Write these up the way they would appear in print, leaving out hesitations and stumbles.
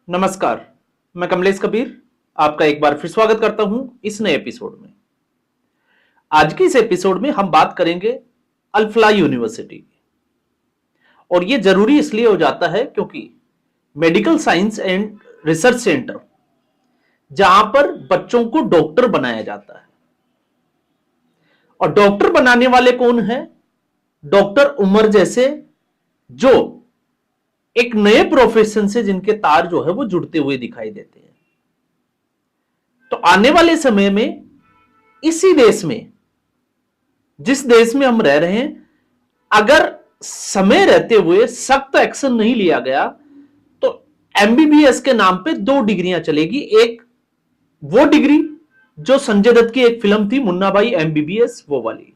नमस्कार, मैं कमलेश कबीर आपका एक बार फिर स्वागत करता हूं इस नए एपिसोड में। आज के इस एपिसोड में हम बात करेंगे अल-फलाह यूनिवर्सिटी की। और यह जरूरी इसलिए हो जाता है क्योंकि medical science and research centre जहां पर बच्चों को डॉक्टर बनाया जाता है। और डॉक्टर बनाने वाले कौन है? डॉक्टर उमर जैसे जो एक नए प्रोफेशन से जिनके तार जो है वो जुड़ते हुए दिखाई देते हैं। तो आने वाले समय में इसी देश में, जिस देश में हम रह रहे हैं, अगर समय रहते हुए सख्त एक्शन नहीं लिया गया तो एमबीबीएस के नाम पे 2 डिग्रियां चलेगी। एक वो डिग्री जो संजय दत्त की एक फिल्म थी मुन्ना भाई एमबीबीएस, वो वाली,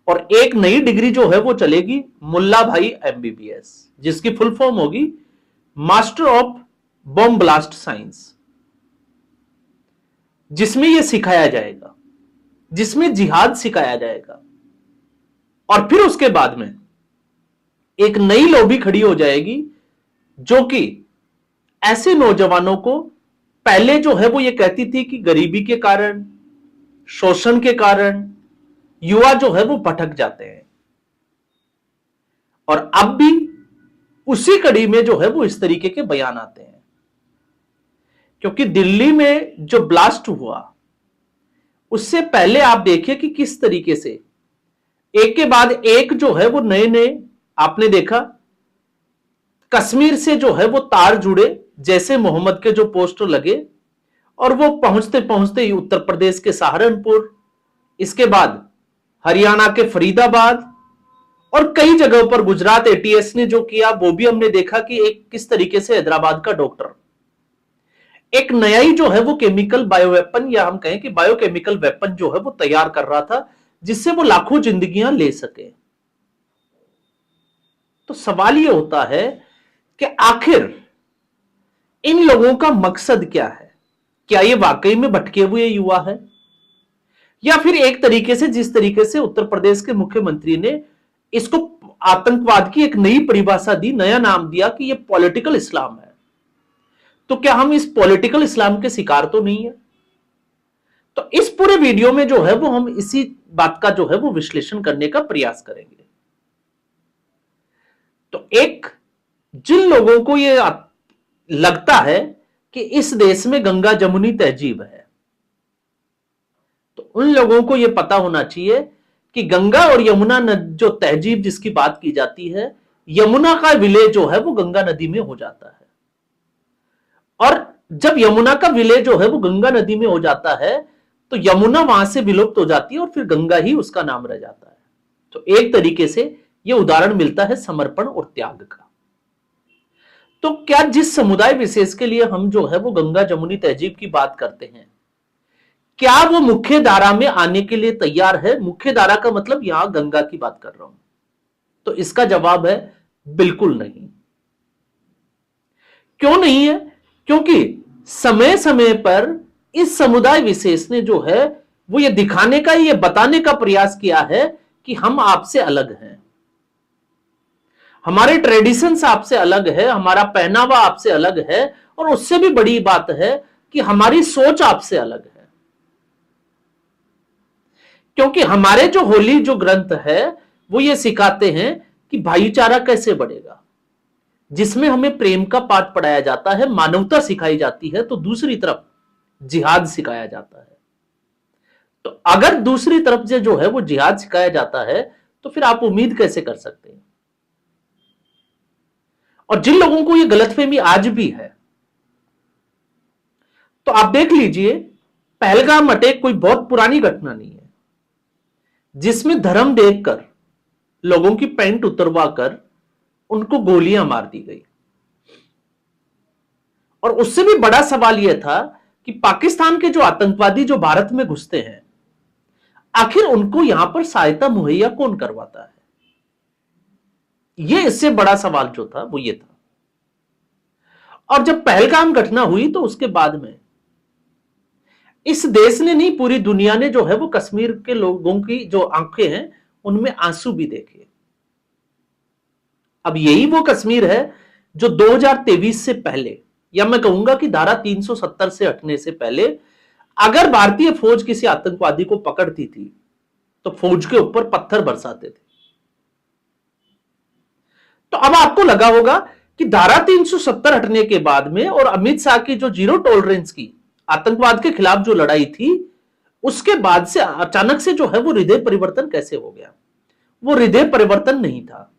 और एक नई डिग्री जो है वो चलेगी मुल्ला भाई एमबीबीएस, जिसकी फुल फॉर्म होगी master of bomb blast science, जिसमें यह सिखाया जाएगा, जिसमें जिहाद सिखाया जाएगा। और फिर उसके बाद में एक नई लॉबी खड़ी हो जाएगी जो कि ऐसे नौजवानों को, पहले जो है वो ये कहती थी कि गरीबी के कारण, शोषण के कारण युवा जो है वो भटक जाते हैं, और अब भी उसी कड़ी में जो है वो इस तरीके के बयान आते हैं। क्योंकि दिल्ली में जो ब्लास्ट हुआ उससे पहले आप देखिए कि किस तरीके से एक के बाद एक जो है वो नए नए, आपने देखा कश्मीर से जो है वो तार जुड़े, जैसे मोहम्मद के जो पोस्टर लगे, और वो पहुंचते पहुंचते ही उत्तर प्रदेश के सहारनपुर, इसके बाद हरियाणा के फरीदाबाद, और कई जगहों पर गुजरात एटीएस ने जो किया वो भी हमने देखा कि एक किस तरीके से हैदराबाद का डॉक्टर एक नया ही जो है वो केमिकल बायोवेपन, या हम कहें कि बायोकेमिकल वेपन जो है वो तैयार कर रहा था, जिससे वो लाखों जिंदगियां ले सके। तो सवाल ये होता है कि आखिर इन लोगों का मकसद क्या है? क्या ये वाकई में भटके हुए युवा है, या फिर एक तरीके से, जिस तरीके से उत्तर प्रदेश के मुख्यमंत्री ने इसको आतंकवाद की एक नई परिभाषा दी, नया नाम दिया कि ये पॉलिटिकल इस्लाम है, तो क्या हम इस पॉलिटिकल इस्लाम के शिकार तो नहीं है? तो इस पूरे वीडियो में जो है वो हम इसी बात का जो है वो विश्लेषण करने का प्रयास करेंगे। तो एक, जिन लोगों को ये लगता है कि इस देश में गंगा जमुनी तहजीब है, तो उन लोगों को यह पता होना चाहिए कि गंगा और यमुना जो तहजीब जिसकी बात की जाती है, यमुना का विलय जो है वो गंगा नदी में हो जाता है, और जब यमुना का विलय जो है वो गंगा नदी में हो जाता है तो यमुना वहां से विलुप्त हो जाती है और फिर गंगा ही उसका नाम रह जाता है। तो एक तरीके से यह उदाहरण मिलता है समर्पण और त्याग का। तो क्या जिस समुदाय विशेष के लिए हम जो है वो गंगा जमुनी तहजीब की बात करते हैं, क्या वो मुख्य धारा में आने के लिए तैयार है? मुख्य धारा का मतलब यहां गंगा की बात कर रहा हूं। तो इसका जवाब है बिल्कुल नहीं। क्यों नहीं है? क्योंकि समय समय पर इस समुदाय विशेष ने जो है वो ये दिखाने का, ये बताने का प्रयास किया है कि हम आपसे अलग हैं, हमारे ट्रेडिशंस आपसे अलग है, हमारा पहनावा आपसे अलग है, और उससे भी बड़ी बात है कि हमारी सोच आपसे अलग है। क्योंकि हमारे जो होली जो ग्रंथ है वो ये सिखाते हैं कि भाईचारा कैसे बढ़ेगा, जिसमें हमें प्रेम का पाठ पढ़ाया जाता है, मानवता सिखाई जाती है, तो दूसरी तरफ जिहाद सिखाया जाता है। तो अगर दूसरी तरफ से जो है वो जिहाद सिखाया जाता है तो फिर आप उम्मीद कैसे कर सकते हैं? और जिन लोगों को ये गलतफहमी आज भी है, तो आप देख लीजिए, पहलगाम अटैक कोई बहुत पुरानी घटना नहीं है जिसमें धर्म देखकर लोगों की पैंट उतरवा कर उनको गोलियां मार दी गई। और उससे भी बड़ा सवाल यह था कि पाकिस्तान के जो आतंकवादी जो भारत में घुसते हैं, आखिर उनको यहां पर सहायता मुहैया कौन करवाता है? यह इससे बड़ा सवाल जो था वो ये था। और जब पहलगाम घटना हुई तो उसके बाद में इस देश ने नहीं, पूरी दुनिया ने जो है वो कश्मीर के लोगों की जो आंखें हैं उनमें आंसू भी देखे। अब यही वो कश्मीर है जो 2023 से पहले या मैं कहूंगा कि धारा 370 से हटने से पहले अगर भारतीय फौज किसी आतंकवादी को पकड़ती थी तो फौज के ऊपर पत्थर बरसाते थे। तो अब आपको लगा होगा कि धारा 370 हटने के बाद में और अमित शाह की जो जीरो टॉलरेंस की आतंकवाद के खिलाफ जो लड़ाई थी, उसके बाद से अचानक से जो है वो हृदय परिवर्तन कैसे हो गया? वो हृदय परिवर्तन नहीं था।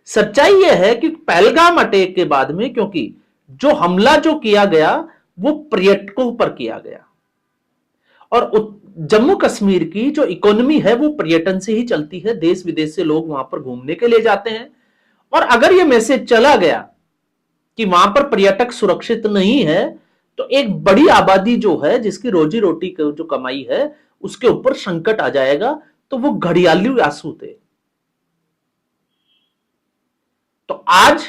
सच्चाई यह है कि पहलगाम अटैक के बाद में, क्योंकि जो हमला जो किया गया वो पर्यटकों पर किया गया, और जम्मू कश्मीर की जो इकोनॉमी है वो पर्यटन से ही चलती है। देश विदेश से लोग वहां पर घूमने के लिए जाते हैं, और अगर यह मैसेज चला गया कि वहां पर पर्यटक सुरक्षित नहीं है, तो एक बड़ी आबादी जो है जिसकी रोजी रोटी जो कमाई है उसके ऊपर संकट आ जाएगा। तो वो घड़ियाली आंसू थे। तो आज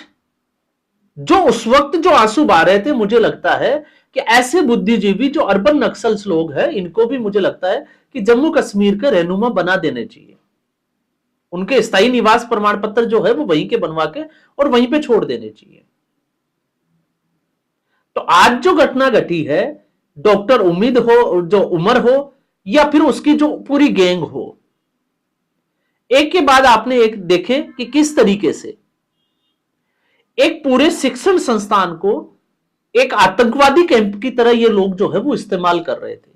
जो उस वक्त जो आंसू बहा रहे थे, मुझे लगता है कि ऐसे बुद्धिजीवी जो अर्बन नक्सल्स लोग हैं, इनको भी मुझे लगता है कि जम्मू कश्मीर के रहनुमा बना देने चाहिए। उनके स्थायी निवास प्रमाण पत्र जो है वो वहीं के बनवा के और वहीं पे छोड़ देने चाहिए। तो आज जो घटना घटी है, डॉक्टर उम्मीद हो, जो उमर हो, या फिर उसकी जो पूरी गैंग हो, एक के बाद आपने एक देखे कि किस तरीके से एक पूरे शिक्षण संस्थान को एक आतंकवादी कैंप की तरह ये लोग जो है वो इस्तेमाल कर रहे थे।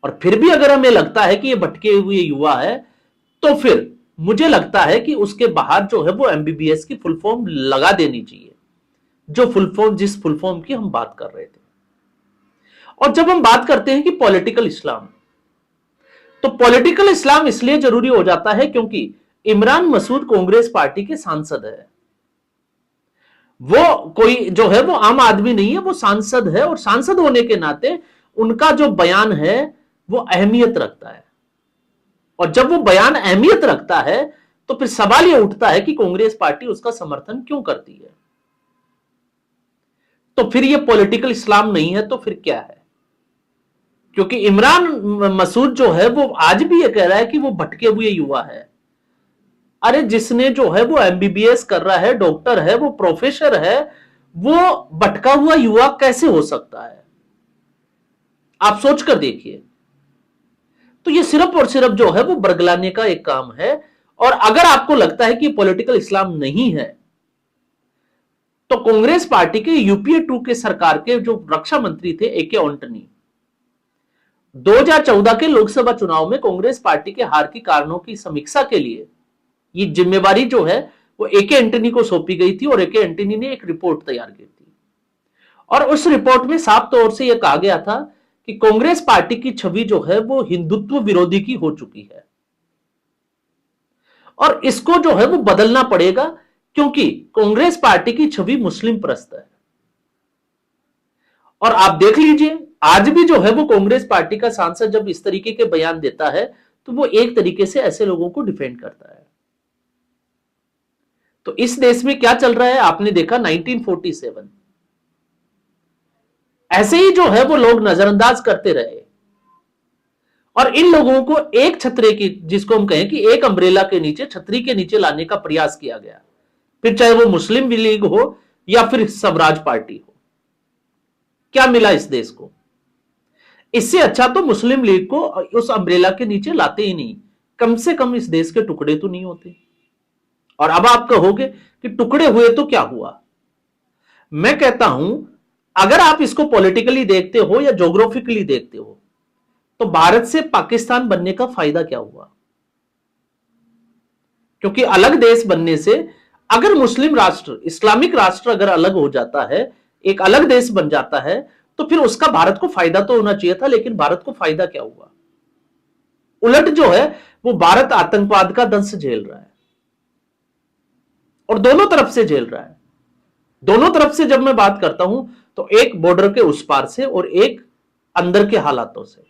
और फिर भी अगर हमें लगता है कि ये भटके हुए युवा है, तो फिर मुझे लगता है कि उसके बाहर जो है वो एमबीबीएस की फुल फॉर्म लगा देनी चाहिए, जो फुल फॉर्म, जिस फुल फॉर्म की हम बात कर रहे थे। और जब हम बात करते हैं कि पॉलिटिकल इस्लाम, तो पॉलिटिकल इस्लाम इसलिए जरूरी हो जाता है क्योंकि इमरान मसूद कांग्रेस पार्टी के सांसद है। वो कोई जो है वो आम आदमी नहीं है, वो सांसद है, और सांसद होने के नाते उनका जो बयान है वो अहमियत रखता है। और जब वो बयान अहमियत रखता है तो फिर सवाल यह उठता है कि कांग्रेस पार्टी उसका समर्थन क्यों करती है? तो फिर ये पॉलिटिकल इस्लाम नहीं है तो फिर क्या है? क्योंकि इमरान मसूद जो है वो आज भी ये कह रहा है कि वो भटके हुए युवा है। अरे जिसने जो है वो एमबीबीएस कर रहा है, डॉक्टर है, वो प्रोफेसर है, वो भटका हुआ युवा कैसे हो सकता है? आप सोच कर देखिए। तो ये सिर्फ और सिर्फ जो है वो बरगलाने का एक काम है। और अगर आपको लगता है कि पॉलिटिकल इस्लाम नहीं है, तो कांग्रेस पार्टी के यूपीए 2 के सरकार के जो रक्षा मंत्री थे एके एंटनी, 2014 के लोकसभा चुनाव में कांग्रेस पार्टी के हार के कारणों की समीक्षा के लिए ये जिम्मेवारी जो है वो एके एंटनी को सौंपी गई थी, और एके एंटनी ने एक रिपोर्ट तैयार की थी। और उस रिपोर्ट में साफ तौर से यह कहा गया था कि कांग्रेस पार्टी की छवि जो है वो हिंदुत्व विरोधी की हो चुकी है, और इसको जो है वो बदलना पड़ेगा, क्योंकि कांग्रेस पार्टी की छवि मुस्लिम प्रस्त है। और आप देख लीजिए, आज भी जो है वो कांग्रेस पार्टी का सांसद जब इस तरीके के बयान देता है तो वो एक तरीके से ऐसे लोगों को डिफेंड करता है। तो इस देश में क्या चल रहा है आपने देखा, 1947 ऐसे ही जो है वो लोग नजरअंदाज करते रहे, और इन लोगों को एक छतरे की, जिसको हम कहें कि एक अम्ब्रेला के नीचे, छतरी के नीचे लाने का प्रयास किया गया, फिर चाहे वो मुस्लिम लीग हो या फिर स्वराज पार्टी हो। क्या मिला इस देश को? इससे अच्छा तो मुस्लिम लीग को उस अम्ब्रेला के नीचे लाते ही नहीं, कम से कम इस देश के टुकड़े तो नहीं होते। और अब आप कहोगे कि टुकड़े हुए तो क्या हुआ? मैं कहता हूं, अगर आप इसको पॉलिटिकली देखते हो या ज्योग्राफिकली देखते हो, तो भारत से पाकिस्तान बनने का फायदा क्या हुआ? क्योंकि अलग देश बनने से, अगर मुस्लिम राष्ट्र, इस्लामिक राष्ट्र अगर अलग हो जाता है, एक अलग देश बन जाता है, तो फिर उसका भारत को फायदा तो होना चाहिए था। लेकिन भारत को फायदा क्या हुआ? उलट जो है वो भारत आतंकवाद का दंश झेल रहा है, और दोनों तरफ से झेल रहा है। दोनों तरफ से जब मैं बात करता हूं, तो एक बॉर्डर के उस पार से और एक अंदर के हालातों से।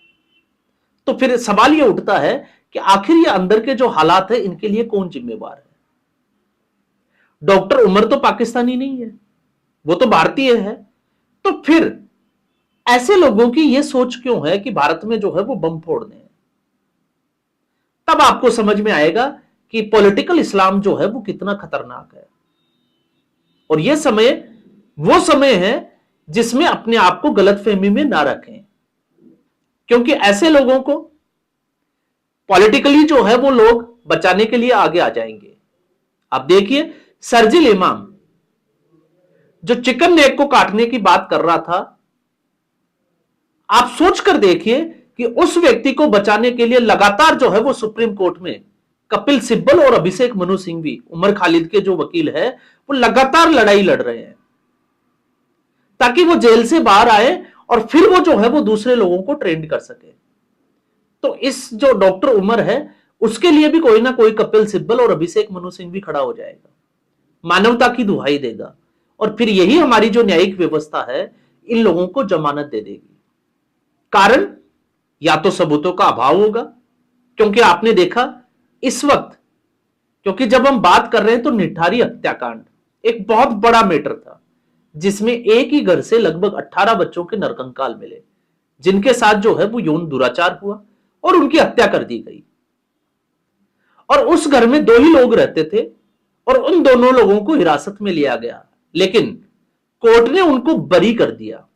तो फिर सवाल यह उठता है कि आखिर ये अंदर के जो हालात है इनके लिए कौन जिम्मेवार है? डॉक्टर उमर तो पाकिस्तानी नहीं है, वो तो भारतीय है। तो फिर ऐसे लोगों की यह सोच क्यों है कि भारत में जो है वो बम फोड़ने हैं? तब आपको समझ में आएगा कि पॉलिटिकल इस्लाम जो है वो कितना खतरनाक है। और यह समय वो समय है जिसमें अपने आप को गलतफहमी में ना रखें, क्योंकि ऐसे लोगों को पॉलिटिकली जो है वो लोग बचाने के लिए आगे आ जाएंगे। आप देखिए शर्जील इमाम जो चिकन नेक को काटने की बात कर रहा था, आप सोच कर देखिए कि उस व्यक्ति को बचाने के लिए लगातार जो है वो सुप्रीम कोर्ट में कपिल सिब्बल और अभिषेक मनु सिंघवी, उमर खालिद के जो वकील है, वो लगातार लड़ाई लड़ रहे हैं ताकि वो जेल से बाहर आए और फिर वो जो है वो दूसरे लोगों को ट्रेंड कर सके। तो इस जो डॉक्टर उमर है उसके लिए भी कोई ना कोई कपिल सिब्बल और अभिषेक मनु सिंघवी खड़ा हो जाएगा, मानवता की दुहाई देगा, और फिर यही हमारी जो न्यायिक व्यवस्था है इन लोगों को जमानत दे देगी। कारण या तो सबूतों का अभाव होगा, क्योंकि आपने देखा इस वक्त, क्योंकि जब हम बात कर रहे हैं तो निठारी हत्याकांड एक बहुत बड़ा मैटर था जिसमें एक ही घर से लगभग 18 बच्चों के नरकंकाल मिले, जिनके साथ जो है वो यौन दुराचार हुआ और उनकी हत्या कर दी गई। और उस घर में 2 ही लोग रहते थे और उन दोनों लोगों को हिरासत में लिया गया, लेकिन कोर्ट ने उनको बरी कर दिया।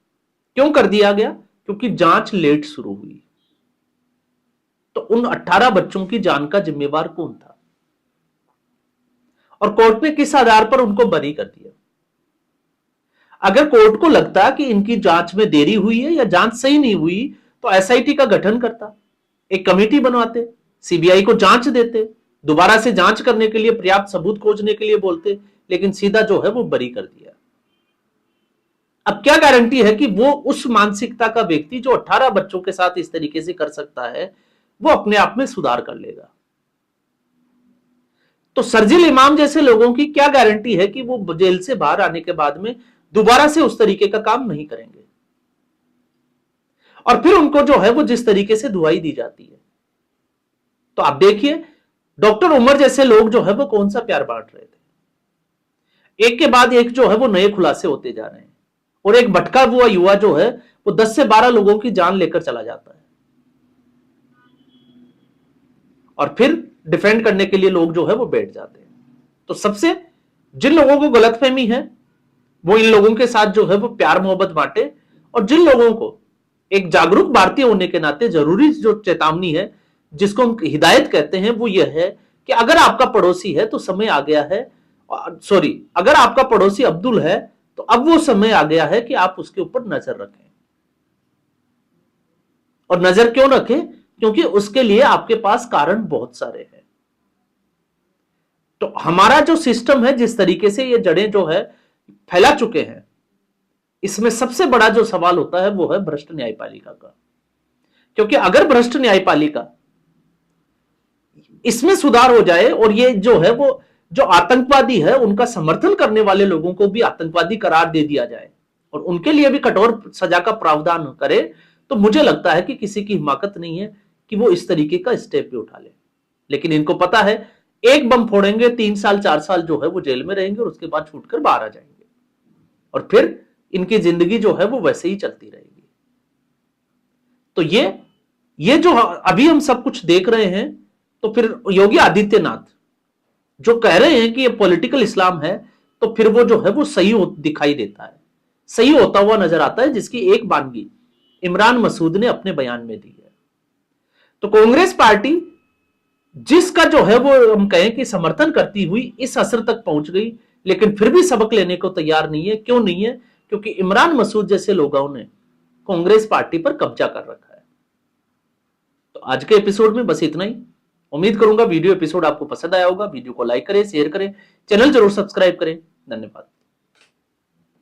क्यों कर दिया गया? क्योंकि जांच लेट शुरू हुई। तो उन 18 बच्चों की जान का जिम्मेवार कौन था और कोर्ट ने किस आधार पर उनको बरी कर दिया? अगर कोर्ट को लगता कि इनकी जांच में देरी हुई है या जांच सही नहीं हुई तो एसआईटी का गठन करता, एक कमेटी बनवाते, सीबीआई को जांच देते, दोबारा से जांच करने के लिए पर्याप्त सबूत खोजने के लिए बोलते, लेकिन सीधा जो है वो बरी कर दिया। अब क्या गारंटी है कि वो उस मानसिकता का व्यक्ति जो 18 बच्चों के साथ इस तरीके से कर सकता है वो अपने आप में सुधार कर लेगा? तो शर्जील इमाम जैसे लोगों की क्या गारंटी है कि वो जेल से बाहर आने के बाद में दोबारा से उस तरीके का काम नहीं करेंगे? और फिर उनको जो है वो जिस तरीके से दुहाई दी जाती है, तो आप देखिए डॉक्टर उमर जैसे लोग जो है वो कौन सा प्यार बांट रहे थे। एक के बाद एक जो है वो नए खुलासे होते जा रहे हैं और एक भटका हुआ युवा जो है वो 10 से 12 लोगों की जान लेकर चला जाता है और फिर डिफेंड करने के लिए लोग जो है वो बैठ जाते हैं। तो सबसे जिन लोगों को गलतफहमी है वो इन लोगों के साथ जो है वो प्यार मोहब्बत बांटे, और जिन लोगों को एक जागरूक भारतीय होने के नाते जरूरी जो चेतावनी है जिसको हम हिदायत कहते हैं वो यह है कि अगर आपका पड़ोसी है तो समय आ गया है, सॉरी, अगर आपका पड़ोसी अब्दुल है तो अब वो समय आ गया है कि आप उसके ऊपर नजर रखें। और नजर क्यों रखें? क्योंकि उसके लिए आपके पास कारण बहुत सारे हैं। तो हमारा जो सिस्टम है जिस तरीके से ये जड़ें जो है फैला चुके हैं, इसमें सबसे बड़ा जो सवाल होता है वो है भ्रष्ट न्यायपालिका का। क्योंकि अगर भ्रष्ट न्यायपालिका इसमें सुधार हो जाए और ये जो है वो जो आतंकवादी है उनका समर्थन करने वाले लोगों को भी आतंकवादी करार दे दिया जाए और उनके लिए भी कठोर सजा का प्रावधान करे, तो मुझे लगता है कि किसी की हिम्मत नहीं है कि वो इस तरीके का स्टेप भी उठा ले। लेकिन इनको पता है एक बम फोड़ेंगे 3 साल 4 साल जो है वो जेल में रहेंगे और उसके बाद छूटकर बाहर आ जाएंगे और फिर इनकी जिंदगी जो है वो वैसे ही चलती रहेगी। तो ये जो अभी हम सब कुछ देख रहे हैं, तो फिर योगी आदित्यनाथ जो कह रहे हैं कि ये पॉलिटिकल इस्लाम है, तो फिर वो जो है वो सही दिखाई देता है, सही होता हुआ नजर आता है, जिसकी एक बानगी इमरान मसूद ने अपने बयान में दी है। तो कांग्रेस पार्टी जिसका जो है वो हम कहें कि समर्थन करती हुई इस असर तक पहुंच गई, लेकिन फिर भी सबक लेने को तैयार नहीं है। क्यों नहीं है? क्योंकि इमरान मसूद जैसे लोगों ने कांग्रेस पार्टी पर कब्जा कर रखा है। तो आज के एपिसोड में बस इतना ही। उम्मीद करूंगा वीडियो एपिसोड आपको पसंद आया होगा। वीडियो को लाइक करें, शेयर करें, चैनल जरूर सब्सक्राइब करें। धन्यवाद।